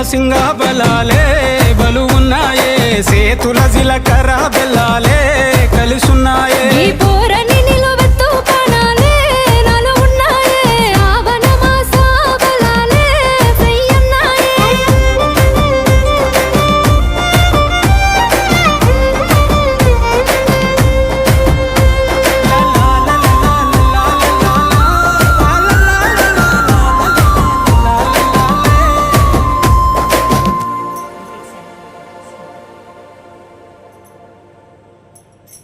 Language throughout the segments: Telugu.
సింగా బలాలే బలు ఉన్నాయే సేతుల జిలకర్ర బెల్లాలే కలిసున్నాయే ఈ పోరని నిలువెత్తు కణాలే నాలో ఉన్నాయే ఆవన మాస బలాలే ఫ్రయ్యన్నాయే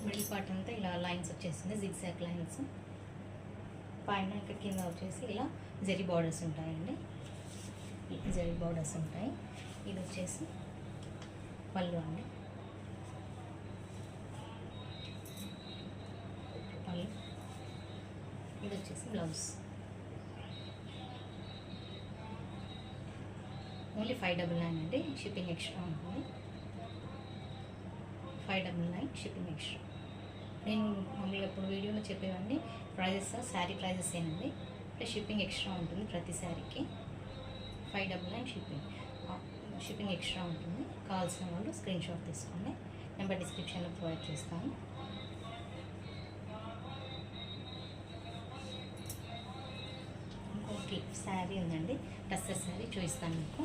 మిడిల్ పార్ట్ అంతా ఇలా లైన్స్ వచ్చేసింది జిగ్జాగ్ లైన్స్ పైన ఇక్కడ కింద వచ్చేసి ఇలా జరీ బార్డర్స్ ఉంటాయండి జరీ బార్డర్స్ ఉంటాయి ఇది వచ్చేసి పళ్ళు అండి పళ్ళు ఇది వచ్చేసి బ్లౌజ్ ఓన్లీ 599 అండి షిప్పింగ్ ఎక్స్ట్రా ఉంటుంది 599 షిప్పింగ్ ఎక్స్ట్రా నేను మామూలుగా ఇప్పుడు వీడియోలో చెప్పేవన్నీ ప్రైజెస్ శారీ ప్రైజెస్ ఏనండి షిప్పింగ్ ఎక్స్ట్రా ఉంటుంది ప్రతి శారీకి 599 షిప్పింగ్ ఎక్స్ట్రా ఉంటుంది కావాల్సిన వాళ్ళు స్క్రీన్ షాట్ తీసుకోండి నెంబర్ డిస్క్రిప్షన్లో ప్రొవైడ్ చేస్తాను ఇంకోటి శారీ ఉందండి టస్సర్ శారీ చూపిస్తాను మీకు